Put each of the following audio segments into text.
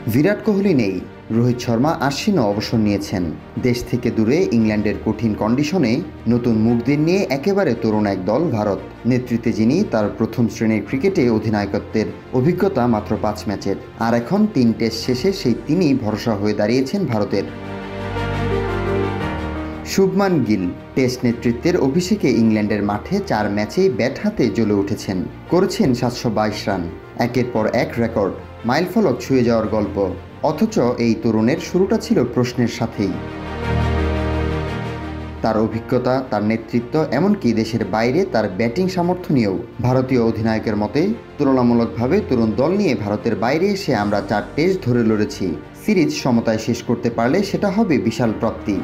বিরাট কোহলি নেই, রোহিত শর্মা আশ্বিনও অবসর নিয়েছেন। দেশ থেকে দূরে ইংল্যান্ডের কঠিন কন্ডিশনে নতুন মুখদের নিয়ে একেবারে তরুণ এক দল ভারত। নেতৃত্বে যিনি, তার প্রথম শ্রেণীর ক্রিকেটে অধিনায়কত্বের অভিজ্ঞতা মাত্র 5 ম্যাচের। আর এখন 3 টেস্ট শেষে সেই তিনিই ভরসা হয়ে দাঁড়িয়েছেন ভারতের। শুভমান গিল টেস্ট নেতৃত্বের অভিষেকে ইংল্যান্ডের মাঠে 4 ম্যাচেই ব্যাট হাতে জ্বলে উঠেছেন। করেছেন 722 রান, একের পর এক রেকর্ড, মাইলফলক ছুঁয়ে যাওয়ার গল্প। অথচ এই তরুণের শুরুটা ছিল প্রশ্নের সাথেই। তার অভিজ্ঞতা, তার নেতৃত্ব, এমনকি দেশের বাইরে তার ব্যাটিং সামর্থ্য নিয়েও। ভারতীয় অধিনায়কের মতে, তুলনামূলকভাবে তরুণ দল নিয়ে ভারতের বাইরে এসে আমরা 4 টেস্ট ধরে লড়েছি। সিরিজ সমতায় শেষ করতে পারলে সেটা হবে বিশাল প্রাপ্তি।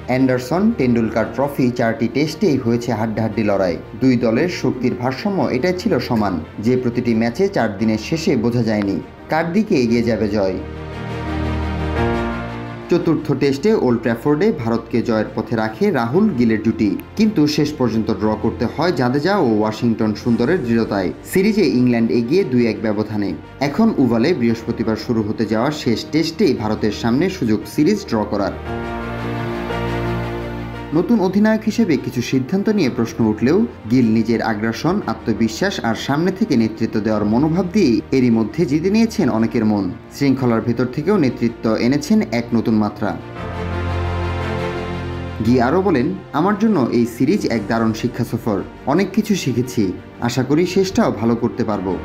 অ্যান্ডারসন টেন্ডুলকার ট্রফি 4টি টেস্টেই হয়েছে হাড্ডাহাড্ডি লড়াই। দুই দলের শক্তির ভারসাম্য এটাই ছিল সমান, যে প্রতিটি ম্যাচে 4 দিনের শেষে বোঝা যায়নি কার দিকে এগিয়ে যাবে জয়। চতুর্থ টেস্টে ওল্ড ট্র্যাফোর্ডে ভারতকে জয়ের পথে রাখে রাহুল গিলের জুটি, কিন্তু শেষ পর্যন্ত ড্র করতে হয় জাদেজা ও ওয়াশিংটন সুন্দরের দৃঢ়তায়। সিরিজে ইংল্যান্ড এগিয়ে 2-1 ব্যবধানে। এখন ওভালে বৃহস্পতিবার শুরু হতে যাওয়া শেষ টেস্টেই ভারতের সামনে সুযোগ সিরিজ ড্র করার। নতুন অধিনায়ক হিসেবে কিছু সিদ্ধান্ত নিয়ে প্রশ্ন উঠলেও গিল নিজের আগ্রাসন, আত্মবিশ্বাস আর সামনে থেকে নেতৃত্ব দেওয়ার মনোভাব দিয়ে এরই মধ্যে জিতে নিয়েছেন অনেকের মন। শৃঙ্খলার ভেতর থেকেও নেতৃত্ব এনেছেন এক নতুন মাত্রা। গি আরও বলেন, আমার জন্য এই সিরিজ এক দারুণ শিক্ষা সফর। অনেক কিছু শিখেছি, আশা করি শেষটাও ভালো করতে পারবো।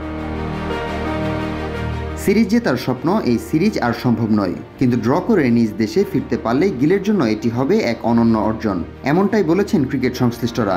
সিরিজ জেতার স্বপ্ন এই সিরিজ আর সম্ভব নয়, কিন্তু ড্র করে নিজ দেশে ফিরতে পারলে গিলের জন্য এটি হবে এক অনন্য অর্জন, এমনটাই বলেছেন ক্রিকেট সংশ্লিষ্টরা।